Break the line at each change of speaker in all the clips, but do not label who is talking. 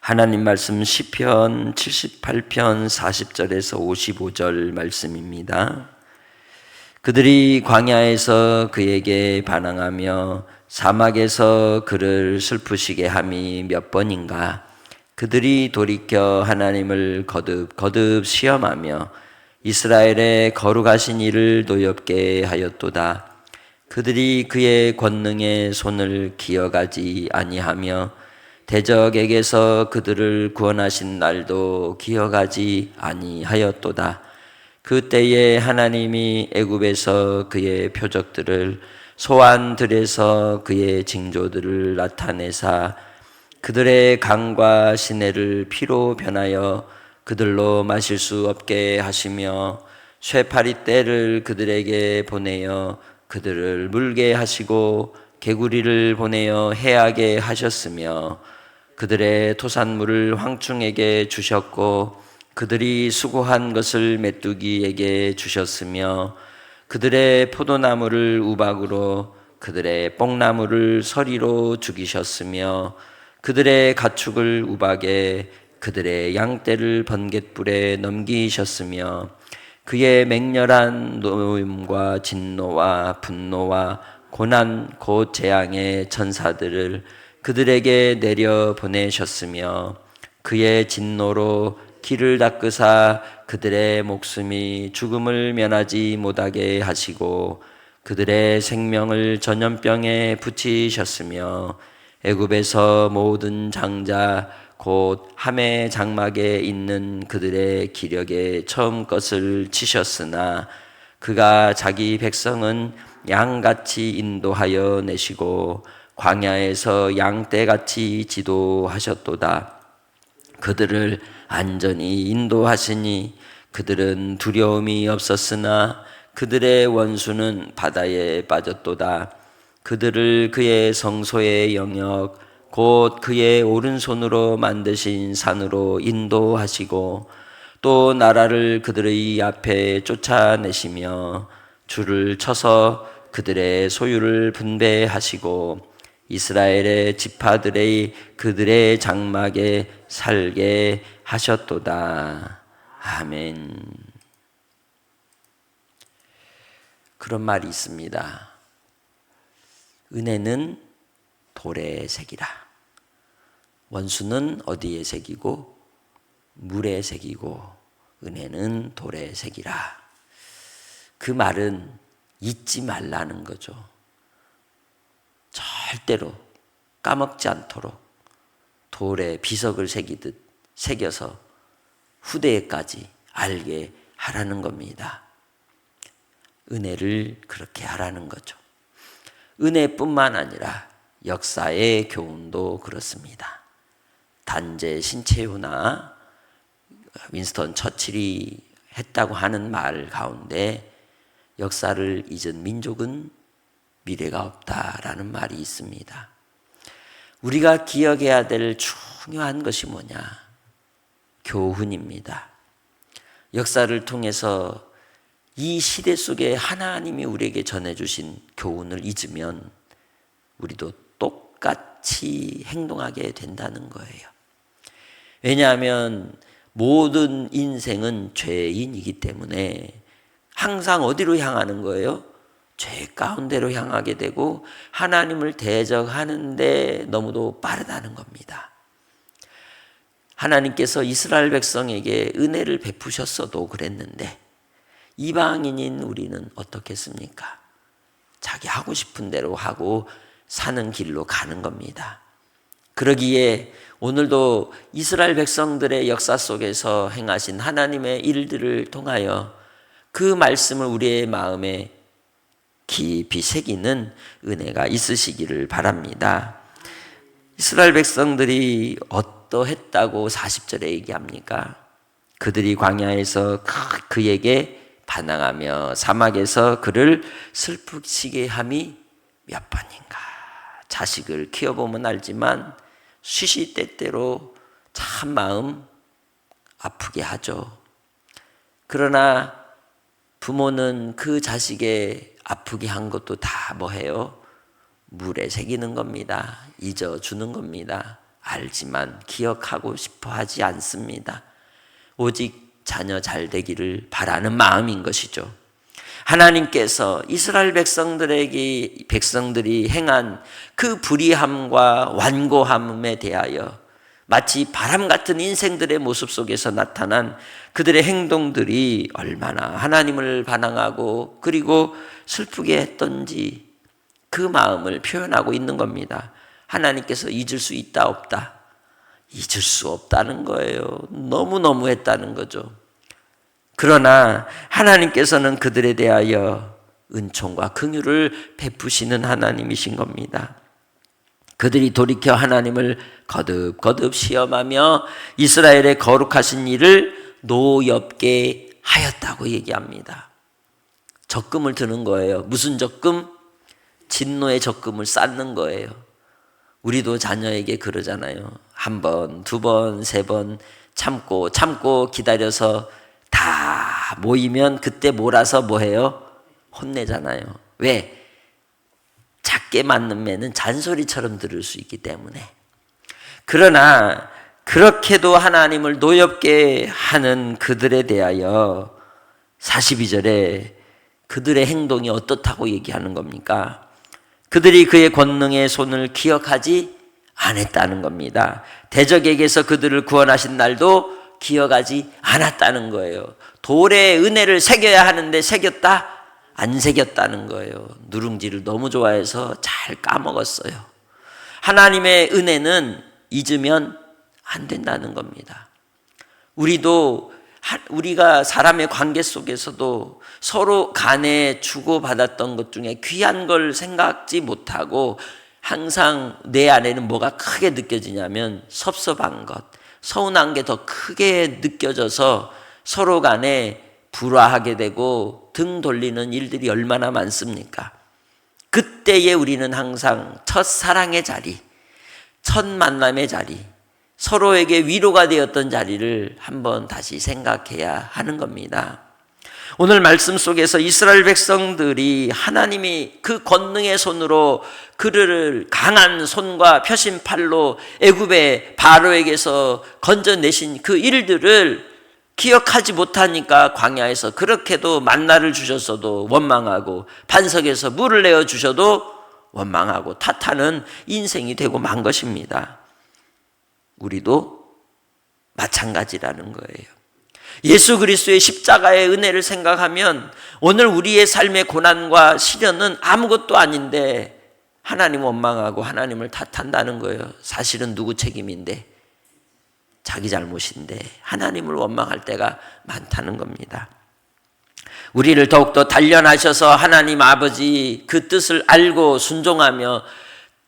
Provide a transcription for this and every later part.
하나님 말씀 시편 78편 40절에서 55절 말씀입니다. 그들이 광야에서 그에게 반항하며 사막에서 그를 슬프시게 함이 몇 번인가. 그들이 돌이켜 하나님을 거듭 시험하며 이스라엘의 거룩하신 이를 노엽게 하였도다. 그들이 그의 권능의 손을 기억하지 아니하며 대적에게서 그들을 구원하신 날도 기억하지 아니하였도다. 그때에 하나님이 애굽에서 그의 표적들을 소환들에서 그의 징조들을 나타내사 그들의 강과 시내를 피로 변하여 그들로 마실 수 없게 하시며 쇠파리 떼를 그들에게 보내어 그들을 물게 하시고 개구리를 보내어 해하게 하셨으며 그들의 토산물을 황충에게 주셨고 그들이 수고한 것을 메뚜기에게 주셨으며 그들의 포도나무를 우박으로 그들의 뽕나무를 서리로 죽이셨으며 그들의 가축을 우박에 그들의 양떼를 번갯불에 넘기셨으며 그의 맹렬한 노임과 진노와 분노와 고난 곧 재앙의 천사들을 그들에게 내려 보내셨으며 그의 진노로 길을 닦으사 그들의 목숨이 죽음을 면하지 못하게 하시고 그들의 생명을 전염병에 붙이셨으며 애굽에서 모든 장자 곧 함의 장막에 있는 그들의 기력에 처음 것을 치셨으나 그가 자기 백성은 양같이 인도하여 내시고 광야에서 양떼같이 지도하셨도다. 그들을 안전히 인도하시니 그들은 두려움이 없었으나 그들의 원수는 바다에 빠졌도다. 그들을 그의 성소의 영역 곧 그의 오른손으로 만드신 산으로 인도하시고 또 나라를 그들의 앞에 쫓아내시며 줄을 쳐서 그들의 소유를 분배하시고 이스라엘의 지파들의 그들의 장막에 살게 하셨도다. 아멘. 그런 말이 있습니다. 은혜는 돌에 새기라. 원수는 어디에 새기고 물에 새기고 은혜는 돌에 새기라. 그 말은 잊지 말라는 거죠. 절대로 까먹지 않도록 돌에 비석을 새기듯 새겨서 후대에까지 알게 하라는 겁니다. 은혜를 그렇게 하라는 거죠. 은혜뿐만 아니라 역사의 교훈도 그렇습니다. 단재 신채우나 윈스턴 처칠이 했다고 하는 말 가운데 역사를 잊은 민족은 미래가 없다라는 말이 있습니다. 우리가 기억해야 될 중요한 것이 뭐냐? 교훈입니다. 역사를 통해서 이 시대 속에 하나님이 우리에게 전해주신 교훈을 잊으면 우리도 똑같이 행동하게 된다는 거예요. 왜냐하면 모든 인생은 죄인이기 때문에 항상 어디로 향하는 거예요? 죄 가운데로 향하게 되고 하나님을 대적하는데 너무도 빠르다는 겁니다. 하나님께서 이스라엘 백성에게 은혜를 베푸셨어도 그랬는데 이방인인 우리는 어떻겠습니까? 자기 하고 싶은 대로 하고 사는 길로 가는 겁니다. 그러기에 오늘도 이스라엘 백성들의 역사 속에서 행하신 하나님의 일들을 통하여 그 말씀을 우리의 마음에 깊이 새기는 은혜가 있으시기를 바랍니다. 이스라엘 백성들이 어떠했다고 40절에 얘기합니까? 그들이 광야에서 그에게 반항하며 사막에서 그를 슬프시게 함이 몇 번인가. 자식을 키워보면 알지만 시시때때로 참 마음 아프게 하죠. 그러나 부모는 그 자식의 아프게 한 것도 다 뭐해요? 물에 새기는 겁니다. 잊어주는 겁니다. 알지만 기억하고 싶어 하지 않습니다. 오직 자녀 잘 되기를 바라는 마음인 것이죠. 하나님께서 이스라엘 백성들이 행한 그 불의함과 완고함에 대하여 마치 바람 같은 인생들의 모습 속에서 나타난 그들의 행동들이 얼마나 하나님을 반항하고 그리고 슬프게 했던지 그 마음을 표현하고 있는 겁니다. 하나님께서 잊을 수 있다 없다? 잊을 수 없다는 거예요. 너무너무 했다는 거죠. 그러나 하나님께서는 그들에 대하여 은총과 긍휼을 베푸시는 하나님이신 겁니다. 그들이 돌이켜 하나님을 거듭거듭 시험하며 이스라엘의 거룩하신 일을 노엽게 하였다고 얘기합니다. 적금을 드는 거예요. 무슨 적금? 진노의 적금을 쌓는 거예요. 우리도 자녀에게 그러잖아요. 한 번, 두 번, 세 번 참고 기다려서 다 모이면 그때 몰아서 뭐해요? 혼내잖아요. 왜? 작게 맞는 매는 잔소리처럼 들을 수 있기 때문에. 그러나 그렇게도 하나님을 노엽게 하는 그들에 대하여 42절에 그들의 행동이 어떻다고 얘기하는 겁니까? 그들이 그의 권능의 손을 기억하지 않았다는 겁니다. 대적에게서 그들을 구원하신 날도 기억하지 않았다는 거예요. 돌에 은혜를 새겨야 하는데 새겼다? 안 새겼다는 거예요. 누룽지를 너무 좋아해서 잘 까먹었어요. 하나님의 은혜는 잊으면 안 된다는 겁니다. 우리가 사람의 관계 속에서도 서로 간에 주고받았던 것 중에 귀한 걸 생각지 못하고 항상 내 안에는 뭐가 크게 느껴지냐면 섭섭한 것, 서운한 게 더 크게 느껴져서 서로 간에 불화하게 되고 등 돌리는 일들이 얼마나 많습니까? 그때에 우리는 항상 첫 사랑의 자리, 첫 만남의 자리, 서로에게 위로가 되었던 자리를 한번 다시 생각해야 하는 겁니다. 오늘 말씀 속에서 이스라엘 백성들이 하나님이 그 권능의 손으로 그들을 강한 손과 펴신 팔로 애굽의 바로에게서 건져내신 그 일들을 기억하지 못하니까 광야에서 그렇게도 만나를 주셨어도 원망하고 반석에서 물을 내어 주셔도 원망하고 탓하는 인생이 되고 만 것입니다. 우리도 마찬가지라는 거예요. 예수 그리스도의 십자가의 은혜를 생각하면 오늘 우리의 삶의 고난과 시련은 아무것도 아닌데 하나님 원망하고 하나님을 탓한다는 거예요. 사실은 누구 책임인데? 자기 잘못인데 하나님을 원망할 때가 많다는 겁니다. 우리를 더욱더 단련하셔서 하나님 아버지 그 뜻을 알고 순종하며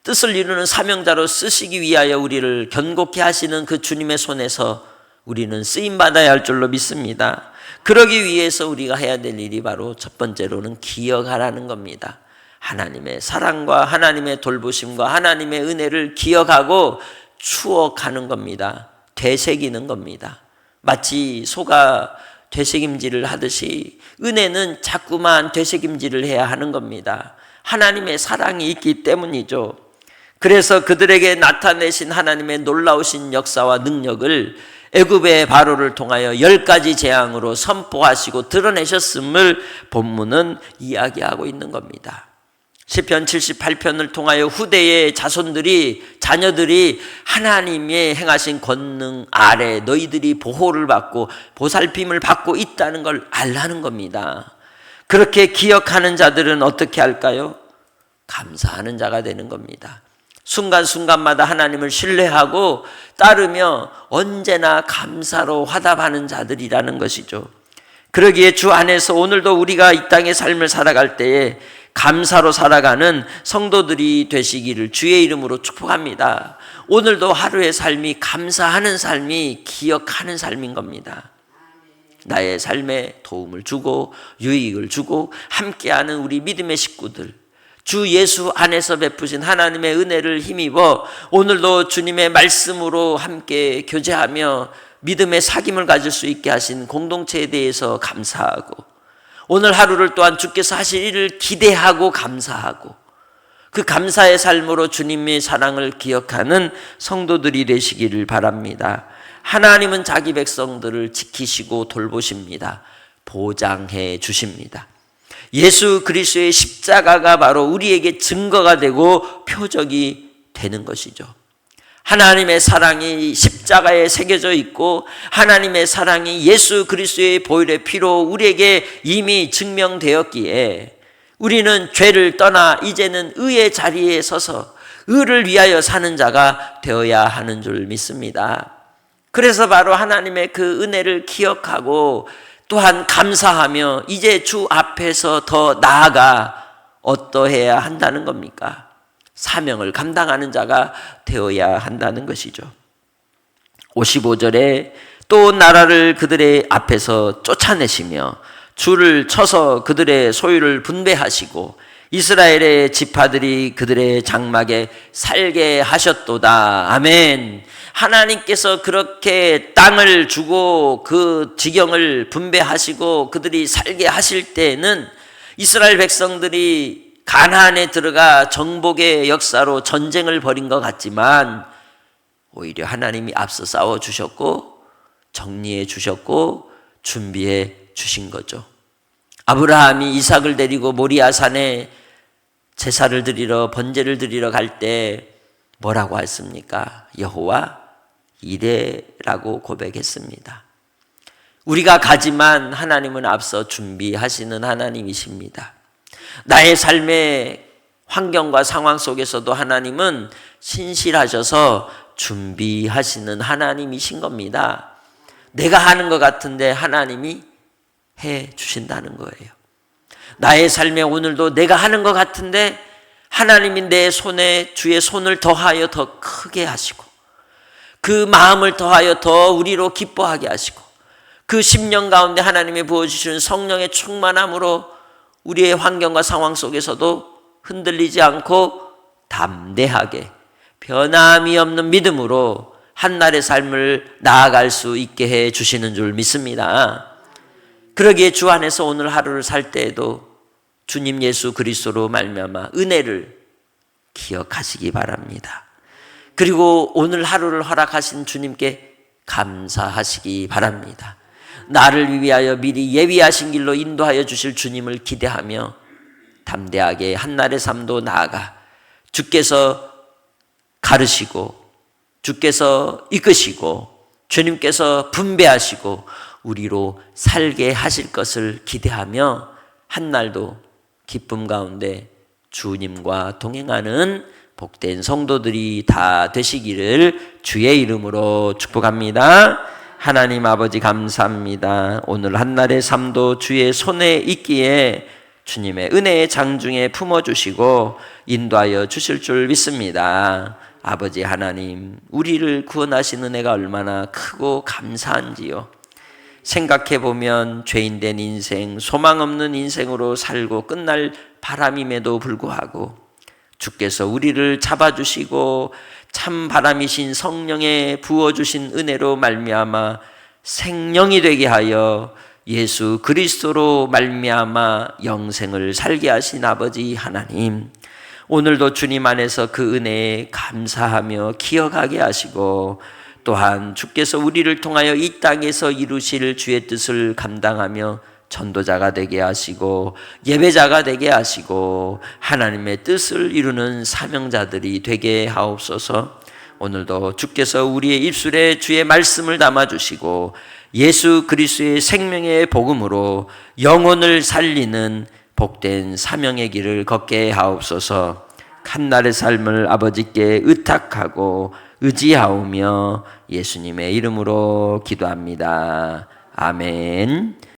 뜻을 이루는 사명자로 쓰시기 위하여 우리를 견고케 하시는 그 주님의 손에서 우리는 쓰임받아야 할 줄로 믿습니다. 그러기 위해서 우리가 해야 될 일이 바로 첫 번째로는 기억하라는 겁니다. 하나님의 사랑과 하나님의 돌보심과 하나님의 은혜를 기억하고 추억하는 겁니다. 되새기는 겁니다. 마치 소가 되새김질을 하듯이 은혜는 자꾸만 되새김질을 해야 하는 겁니다. 하나님의 사랑이 있기 때문이죠. 그래서 그들에게 나타내신 하나님의 놀라우신 역사와 능력을 애굽의 바로를 통하여 10가지 재앙으로 선포하시고 드러내셨음을 본문은 이야기하고 있는 겁니다. 시편 78편을 통하여 후대의 자녀들이 하나님의 행하신 권능 아래 너희들이 보호를 받고 보살핌을 받고 있다는 걸 알라는 겁니다. 그렇게 기억하는 자들은 어떻게 할까요? 감사하는 자가 되는 겁니다. 순간순간마다 하나님을 신뢰하고 따르며 언제나 감사로 화답하는 자들이라는 것이죠. 그러기에 주 안에서 오늘도 우리가 이 땅의 삶을 살아갈 때에 감사로 살아가는 성도들이 되시기를 주의 이름으로 축복합니다. 오늘도 하루의 삶이 감사하는 삶이 기억하는 삶인 겁니다. 나의 삶에 도움을 주고 유익을 주고 함께하는 우리 믿음의 식구들, 주 예수 안에서 베푸신 하나님의 은혜를 힘입어 오늘도 주님의 말씀으로 함께 교제하며 믿음의 사귐을 가질 수 있게 하신 공동체에 대해서 감사하고 오늘 하루를 또한 주께서 하실 일을 기대하고 감사하고 그 감사의 삶으로 주님의 사랑을 기억하는 성도들이 되시기를 바랍니다. 하나님은 자기 백성들을 지키시고 돌보십니다. 보장해 주십니다. 예수 그리스도의 십자가가 바로 우리에게 증거가 되고 표적이 되는 것이죠. 하나님의 사랑이 십자가에 새겨져 있고 하나님의 사랑이 예수 그리스도의 보혈의 피로 우리에게 이미 증명되었기에 우리는 죄를 떠나 이제는 의의 자리에 서서 의를 위하여 사는 자가 되어야 하는 줄 믿습니다. 그래서 바로 하나님의 그 은혜를 기억하고 또한 감사하며 이제 주 앞에서 더 나아가 어떠해야 한다는 겁니까? 사명을 감당하는 자가 되어야 한다는 것이죠. 55절에 또 나라를 그들의 앞에서 쫓아내시며 줄을 쳐서 그들의 소유를 분배하시고 이스라엘의 지파들이 그들의 장막에 살게 하셨도다. 아멘. 하나님께서 그렇게 땅을 주고 그 지경을 분배하시고 그들이 살게 하실 때에는 이스라엘 백성들이 가나안에 들어가 정복의 역사로 전쟁을 벌인 것 같지만 오히려 하나님이 앞서 싸워주셨고 정리해 주셨고 준비해 주신 거죠. 아브라함이 이삭을 데리고 모리아산에 제사를 드리러 번제를 드리러 갈 때 뭐라고 했습니까? 여호와 이레라고 고백했습니다. 우리가 가지만 하나님은 앞서 준비하시는 하나님이십니다. 나의 삶의 환경과 상황 속에서도 하나님은 신실하셔서 준비하시는 하나님이신 겁니다. 내가 하는 것 같은데 하나님이 해 주신다는 거예요. 나의 삶에 오늘도 내가 하는 것 같은데 하나님이 내 손에 주의 손을 더하여 더 크게 하시고 그 마음을 더하여 더 우리로 기뻐하게 하시고 그 10년 가운데 하나님이 부어주시는 성령의 충만함으로 우리의 환경과 상황 속에서도 흔들리지 않고 담대하게 변함이 없는 믿음으로 한날의 삶을 나아갈 수 있게 해 주시는 줄 믿습니다. 그러기에 주 안에서 오늘 하루를 살 때에도 주님 예수 그리스도로 말미암아 은혜를 기억하시기 바랍니다. 그리고 오늘 하루를 허락하신 주님께 감사하시기 바랍니다. 나를 위하여 미리 예비하신 길로 인도하여 주실 주님을 기대하며 담대하게 한날의 삶도 나아가 주께서 가르시고 주께서 이끄시고 주님께서 분배하시고 우리로 살게 하실 것을 기대하며 한날도 기쁨 가운데 주님과 동행하는 복된 성도들이 다 되시기를 주의 이름으로 축복합니다. 하나님 아버지 감사합니다. 오늘 한날의 삶도 주의 손에 있기에 주님의 은혜의 장중에 품어주시고 인도하여 주실 줄 믿습니다. 아버지 하나님, 우리를 구원하신 은혜가 얼마나 크고 감사한지요. 생각해보면 죄인된 인생, 소망 없는 인생으로 살고 끝날 바람임에도 불구하고 주께서 우리를 잡아주시고 참 바람이신 성령에 부어주신 은혜로 말미암아 생명이 되게 하여 예수 그리스도로 말미암아 영생을 살게 하신 아버지 하나님, 오늘도 주님 안에서 그 은혜에 감사하며 기억하게 하시고 또한 주께서 우리를 통하여 이 땅에서 이루실 주의 뜻을 감당하며 전도자가 되게 하시고 예배자가 되게 하시고 하나님의 뜻을 이루는 사명자들이 되게 하옵소서. 오늘도 주께서 우리의 입술에 주의 말씀을 담아주시고 예수 그리스도의 생명의 복음으로 영혼을 살리는 복된 사명의 길을 걷게 하옵소서. 한날의 삶을 아버지께 의탁하고 의지하오며 예수님의 이름으로 기도합니다. 아멘.